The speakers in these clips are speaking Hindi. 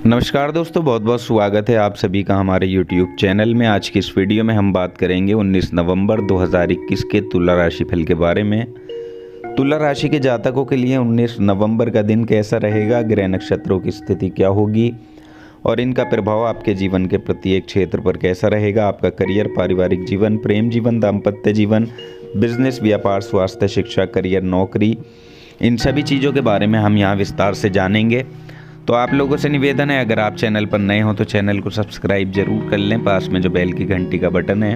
नमस्कार दोस्तों, बहुत बहुत स्वागत है आप सभी का हमारे YouTube चैनल में। आज की इस वीडियो में हम बात करेंगे 19 नवंबर 2021 के तुला राशि फल के बारे में। तुला राशि के जातकों के लिए 19 नवंबर का दिन कैसा रहेगा, ग्रह नक्षत्रों की स्थिति क्या होगी और इनका प्रभाव आपके जीवन के प्रत्येक क्षेत्र पर कैसा रहेगा। आपका करियर, पारिवारिक जीवन, प्रेम जीवन, दाम्पत्य जीवन, बिजनेस, व्यापार, स्वास्थ्य, शिक्षा, करियर, नौकरी, इन सभी चीज़ों के बारे में हम यहाँ विस्तार से जानेंगे। तो आप लोगों से निवेदन है, अगर आप चैनल पर नए हो तो चैनल को सब्सक्राइब जरूर कर लें। पास में जो बेल की घंटी का बटन है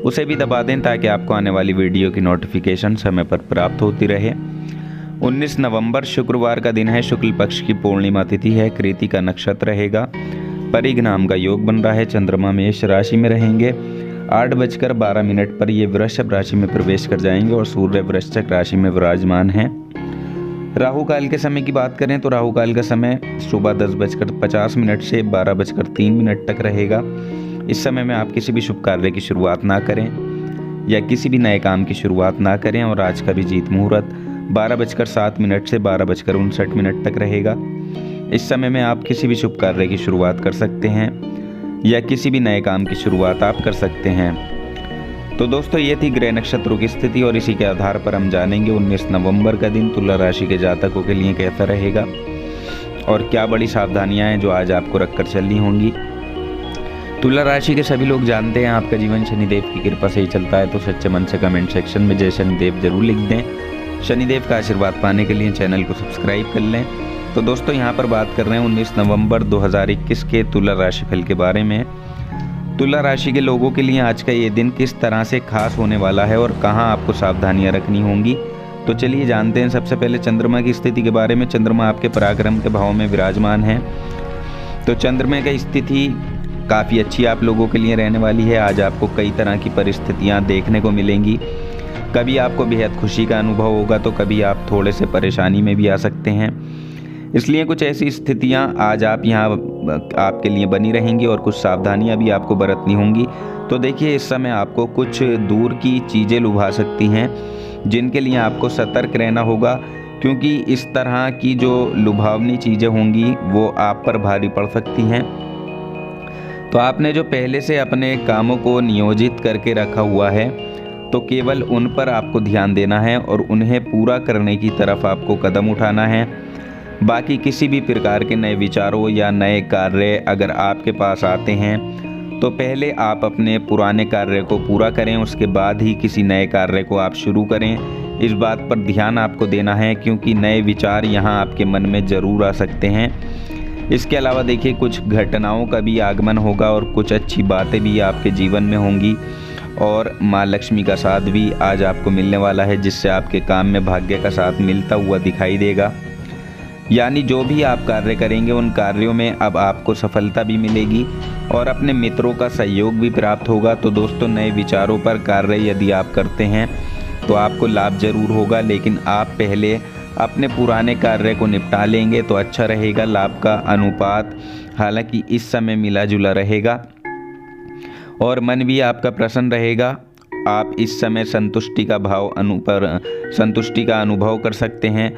उसे भी दबा दें ताकि आपको आने वाली वीडियो की नोटिफिकेशन समय पर प्राप्त होती रहे। 19 नवंबर शुक्रवार का दिन है। शुक्ल पक्ष की पूर्णिमा तिथि है। कृति का नक्षत्र रहेगा। परिघ नाम का योग बन रहा है। चंद्रमा मेष राशि में रहेंगे। 8:12 पर ये वृषभ राशि में प्रवेश कर जाएंगे और सूर्य वृश्चिक राशि में विराजमान है। राहु काल के समय की बात करें तो राहु काल का समय सुबह 10:50 से 12:03 तक रहेगा। इस समय में आप किसी भी शुभ कार्य की शुरुआत ना करें या किसी भी नए काम की शुरुआत ना करें। और आज का भी जीत मुहूर्त 12:07 से 12:59 तक रहेगा। इस समय में आप किसी भी शुभ कार्य की शुरुआत कर सकते हैं या किसी भी नए काम की शुरुआत आप कर सकते हैं। तो दोस्तों, ये थी ग्रह नक्षत्रों की स्थिति और इसी के आधार पर हम जानेंगे 19 नवंबर का दिन तुला राशि के जातकों के लिए कैसा रहेगा और क्या बड़ी सावधानियां हैं जो आज आपको रखकर चलनी होंगी। तुला राशि के सभी लोग जानते हैं आपका जीवन शनिदेव की कृपा से ही चलता है, तो सच्चे मन से कमेंट सेक्शन में जय शनिदेव जरूर लिख दें। शनिदेव का आशीर्वाद पाने के लिए चैनल को सब्सक्राइब कर लें। तो दोस्तों, यहाँ पर बात कर रहे हैं 19 नवंबर 2021 के तुला राशि फल के बारे में। तुला राशि के लोगों के लिए आज का ये दिन किस तरह से खास होने वाला है और कहाँ आपको सावधानियां रखनी होंगी, तो चलिए जानते हैं। सबसे पहले चंद्रमा की स्थिति के बारे में। चंद्रमा आपके पराक्रम के भाव में विराजमान है, तो चंद्रमा की स्थिति काफ़ी अच्छी आप लोगों के लिए रहने वाली है। आज आपको कई तरह की परिस्थितियां देखने को मिलेंगी। कभी आपको बेहद खुशी का अनुभव होगा तो कभी आप थोड़े से परेशानी में भी आ सकते हैं। इसलिए कुछ ऐसी स्थितियां आज आप यहाँ आपके लिए बनी रहेंगी और कुछ सावधानियां भी आपको बरतनी होंगी। तो देखिए, इस समय आपको कुछ दूर की चीज़ें लुभा सकती हैं जिनके लिए आपको सतर्क रहना होगा, क्योंकि इस तरह की जो लुभावनी चीज़ें होंगी वो आप पर भारी पड़ सकती हैं। तो आपने जो पहले से अपने कामों को नियोजित करके रखा हुआ है तो केवल उन पर आपको ध्यान देना है और उन्हें पूरा करने की तरफ आपको कदम उठाना है। बाकी किसी भी प्रकार के नए विचारों या नए कार्य अगर आपके पास आते हैं तो पहले आप अपने पुराने कार्य को पूरा करें, उसके बाद ही किसी नए कार्य को आप शुरू करें। इस बात पर ध्यान आपको देना है क्योंकि नए विचार यहाँ आपके मन में ज़रूर आ सकते हैं। इसके अलावा देखिए, कुछ घटनाओं का भी आगमन होगा और कुछ अच्छी बातें भी आपके जीवन में होंगी और माँ लक्ष्मी का साथ भी आज आपको मिलने वाला है, जिससे आपके काम में भाग्य का साथ मिलता हुआ दिखाई देगा। यानी जो भी आप कार्य करेंगे उन कार्यों में अब आपको सफलता भी मिलेगी और अपने मित्रों का सहयोग भी प्राप्त होगा। तो दोस्तों, नए विचारों पर कार्य यदि आप करते हैं तो आपको लाभ जरूर होगा, लेकिन आप पहले अपने पुराने कार्य को निपटा लेंगे तो अच्छा रहेगा। लाभ का अनुपात हालांकि इस समय मिला जुला रहेगा और मन भी आपका प्रसन्न रहेगा। आप इस समय संतुष्टि का अनुभव कर सकते हैं।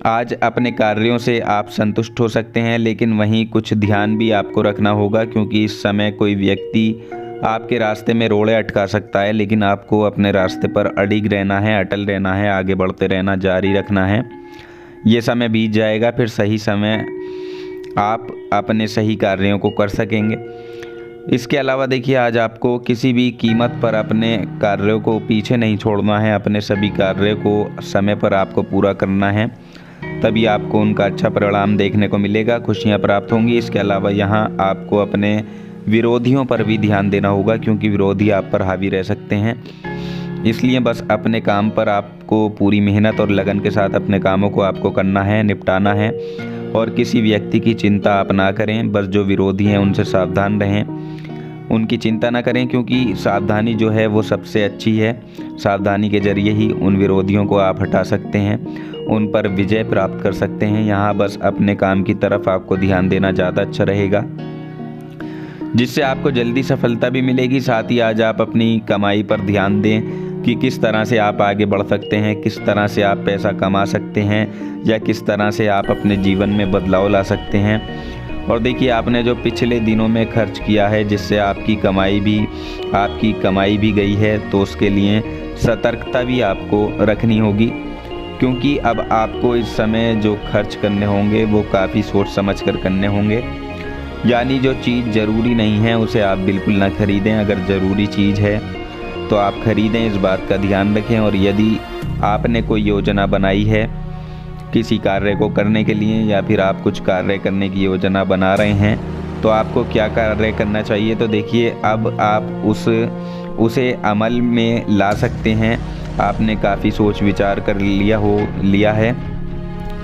आज अपने कार्यों से आप संतुष्ट हो सकते हैं, लेकिन वहीं कुछ ध्यान भी आपको रखना होगा क्योंकि इस समय कोई व्यक्ति आपके रास्ते में रोड़े अटका सकता है। लेकिन आपको अपने रास्ते पर अडिग रहना है, अटल रहना है, आगे बढ़ते रहना जारी रखना है। ये समय बीत जाएगा, फिर सही समय आप अपने सही कार्यों को कर सकेंगे। इसके अलावा देखिए, आज आपको किसी भी कीमत पर अपने कार्यों को पीछे नहीं छोड़ना है। अपने सभी कार्यों को समय पर आपको पूरा करना है, तभी आपको उनका अच्छा परिणाम देखने को मिलेगा, खुशियां प्राप्त होंगी। इसके अलावा यहाँ आपको अपने विरोधियों पर भी ध्यान देना होगा क्योंकि विरोधी आप पर हावी रह सकते हैं। इसलिए बस अपने काम पर आपको पूरी मेहनत और लगन के साथ अपने कामों को आपको करना है, निपटाना है और किसी व्यक्ति की चिंता आप ना करें। बस जो विरोधी हैं उनसे सावधान रहें, उनकी चिंता ना करें क्योंकि सावधानी जो है वो सबसे अच्छी है। सावधानी के जरिए ही उन विरोधियों को आप हटा सकते हैं, उन पर विजय प्राप्त कर सकते हैं। यहाँ बस अपने काम की तरफ आपको ध्यान देना ज़्यादा अच्छा रहेगा, जिससे आपको जल्दी सफलता भी मिलेगी। साथ ही आज आप अपनी कमाई पर ध्यान दें कि किस तरह से आप आगे बढ़ सकते हैं, किस तरह से आप पैसा कमा सकते हैं या किस तरह से आप अपने जीवन में बदलाव ला सकते हैं। और देखिए आपने जो पिछले दिनों में खर्च किया है जिससे आपकी कमाई भी गई है, तो उसके लिए सतर्कता भी आपको रखनी होगी, क्योंकि अब आपको इस समय जो खर्च करने होंगे वो काफ़ी सोच समझ कर करने होंगे। यानी जो चीज़ ज़रूरी नहीं है उसे आप बिल्कुल ना खरीदें, अगर ज़रूरी चीज़ है तो आप खरीदें, इस बात का ध्यान रखें। और यदि आपने कोई योजना बनाई है किसी कार्य को करने के लिए, या फिर आप कुछ कार्य करने की योजना बना रहे हैं, तो आपको क्या कार्य करना चाहिए, तो देखिए अब आप उसे अमल में ला सकते हैं। आपने काफ़ी सोच विचार कर लिया है,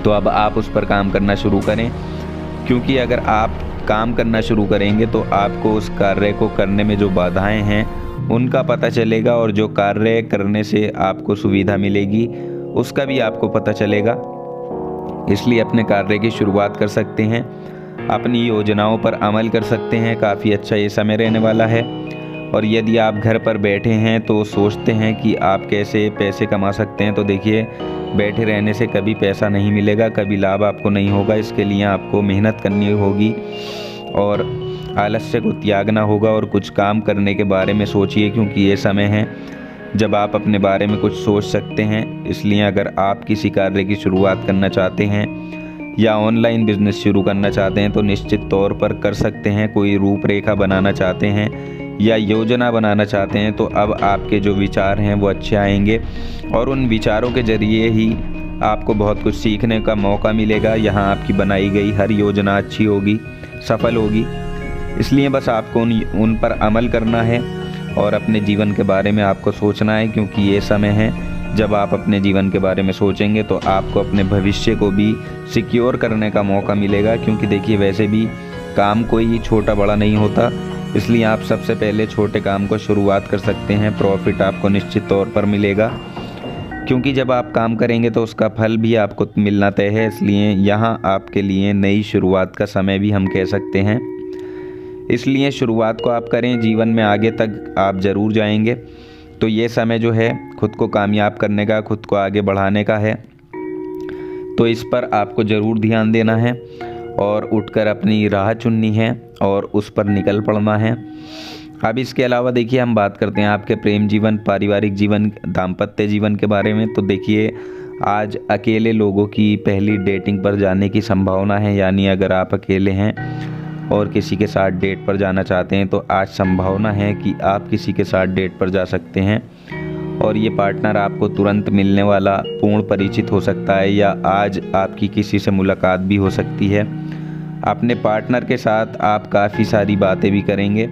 तो अब आप उस पर काम करना शुरू करें, क्योंकि अगर आप काम करना शुरू करेंगे तो आपको उस कार्य को करने में जो बाधाएं हैं उनका पता चलेगा, और जो कार्य करने से आपको सुविधा मिलेगी उसका भी आपको पता चलेगा। इसलिए अपने कार्य की शुरुआत कर सकते हैं, अपनी योजनाओं पर अमल कर सकते हैं। काफ़ी अच्छा ये समय रहने वाला है। और यदि आप घर पर बैठे हैं तो सोचते हैं कि आप कैसे पैसे कमा सकते हैं, तो देखिए बैठे रहने से कभी पैसा नहीं मिलेगा, कभी लाभ आपको नहीं होगा। इसके लिए आपको मेहनत करनी होगी और आलस्य को त्यागना होगा और कुछ काम करने के बारे में सोचिए, क्योंकि ये समय है जब आप अपने बारे में कुछ सोच सकते हैं। इसलिए अगर आप किसी कार्य की शुरुआत करना चाहते हैं या ऑनलाइन बिजनेस शुरू करना चाहते हैं तो निश्चित तौर पर कर सकते हैं। कोई रूपरेखा बनाना चाहते हैं या योजना बनाना चाहते हैं तो अब आपके जो विचार हैं वो अच्छे आएंगे, और उन विचारों के जरिए ही आपको बहुत कुछ सीखने का मौका मिलेगा। यहाँ आपकी बनाई गई हर योजना अच्छी होगी, सफल होगी। इसलिए बस आपको उन पर अमल करना है और अपने जीवन के बारे में आपको सोचना है, क्योंकि ये समय है जब आप अपने जीवन के बारे में सोचेंगे तो आपको अपने भविष्य को भी सिक्योर करने का मौका मिलेगा। क्योंकि देखिए वैसे भी काम कोई छोटा बड़ा नहीं होता, इसलिए आप सबसे पहले छोटे काम को शुरुआत कर सकते हैं। प्रॉफिट आपको निश्चित तौर पर मिलेगा, क्योंकि जब आप काम करेंगे तो उसका फल भी आपको मिलना तय है। इसलिए यहाँ आपके लिए नई शुरुआत का समय भी हम कह सकते हैं। इसलिए शुरुआत को आप करें, जीवन में आगे तक आप ज़रूर जाएंगे। तो ये समय जो है खुद को कामयाब करने का, खुद को आगे बढ़ाने का है, तो इस पर आपको ज़रूर ध्यान देना है और उठकर अपनी राह चुननी है और उस पर निकल पड़ना है। अब इसके अलावा देखिए हम बात करते हैं आपके प्रेम जीवन, पारिवारिक जीवन, दाम्पत्य जीवन के बारे में। तो देखिए आज अकेले लोगों की पहली डेटिंग पर जाने की संभावना है। यानी अगर आप अकेले हैं और किसी के साथ डेट पर जाना चाहते हैं तो आज संभावना है कि आप किसी के साथ डेट पर जा सकते हैं, और ये पार्टनर आपको तुरंत मिलने वाला, पूर्ण परिचित हो सकता है, या आज आपकी किसी से मुलाकात भी हो सकती है। अपने पार्टनर के साथ आप काफ़ी सारी बातें भी करेंगे।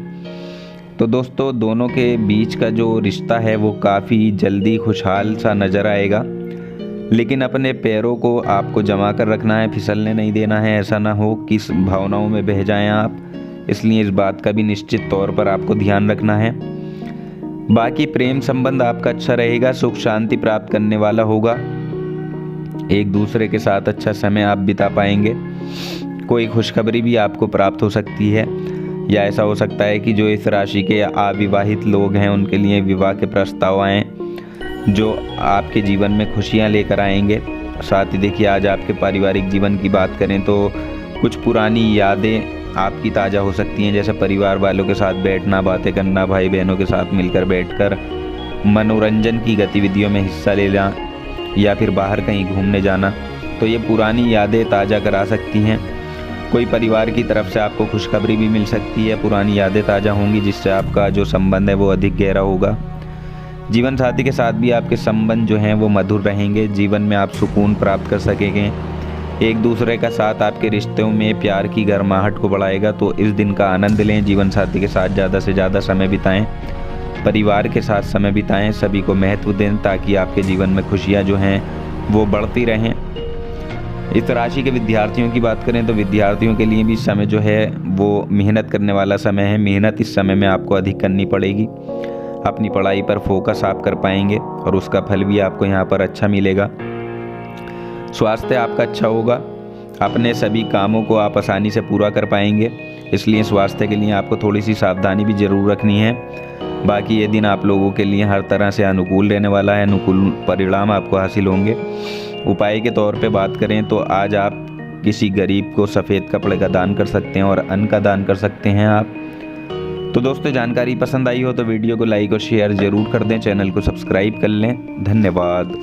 तो दोस्तों दोनों के बीच का जो रिश्ता है वो काफ़ी जल्दी खुशहाल सा नज़र आएगा, लेकिन अपने पैरों को आपको जमा कर रखना है, फिसलने नहीं देना है। ऐसा ना हो कि भावनाओं में बह जाएं आप, इसलिए इस बात का भी निश्चित तौर पर आपको ध्यान रखना है। बाकी प्रेम संबंध आपका अच्छा रहेगा, सुख शांति प्राप्त करने वाला होगा, एक दूसरे के साथ अच्छा समय आप बिता पाएंगे। कोई खुशखबरी भी आपको प्राप्त हो सकती है, या ऐसा हो सकता है कि जो इस राशि के अविवाहित लोग हैं उनके लिए विवाह के प्रस्ताव आएँ जो आपके जीवन में खुशियां लेकर आएंगे। साथ ही देखिए आज आपके पारिवारिक जीवन की बात करें तो कुछ पुरानी यादें आपकी ताज़ा हो सकती हैं, जैसे परिवार वालों के साथ बैठना, बातें करना, भाई बहनों के साथ मिलकर बैठकर मनोरंजन की गतिविधियों में हिस्सा लेना, या फिर बाहर कहीं घूमने जाना। तो ये पुरानी यादें ताज़ा करा सकती हैं। कोई परिवार की तरफ से आपको खुशखबरी भी मिल सकती है, पुरानी यादें ताज़ा होंगी, जिससे आपका जो संबंध है वो अधिक गहरा होगा। जीवन साथी के साथ भी आपके संबंध जो हैं वो मधुर रहेंगे, जीवन में आप सुकून प्राप्त कर सकेंगे। एक दूसरे का साथ आपके रिश्तों में प्यार की गर्माहट को बढ़ाएगा। तो इस दिन का आनंद लें, जीवन साथी के साथ ज़्यादा से ज़्यादा समय बिताएं, परिवार के साथ समय बिताएं, सभी को महत्व दें, ताकि आपके जीवन में खुशियाँ जो हैं वो बढ़ती रहें। इस राशि के विद्यार्थियों की बात करें तो विद्यार्थियों के लिए भी समय जो है वो मेहनत करने वाला समय है। मेहनत इस समय में आपको अधिक करनी पड़ेगी, अपनी पढ़ाई पर फोकस आप कर पाएंगे और उसका फल भी आपको यहाँ पर अच्छा मिलेगा। स्वास्थ्य आपका अच्छा होगा, अपने सभी कामों को आप आसानी से पूरा कर पाएंगे, इसलिए स्वास्थ्य के लिए आपको थोड़ी सी सावधानी भी ज़रूर रखनी है। बाकी ये दिन आप लोगों के लिए हर तरह से अनुकूल रहने वाला है, अनुकूल परिणाम आपको हासिल होंगे। उपाय के तौर पे बात करें तो आज आप किसी गरीब को सफ़ेद कपड़े का दान कर सकते हैं और अन्न का दान कर सकते हैं आप। तो दोस्तों, जानकारी पसंद आई हो तो वीडियो को लाइक और शेयर ज़रूर कर दें, चैनल को सब्सक्राइब कर लें। धन्यवाद।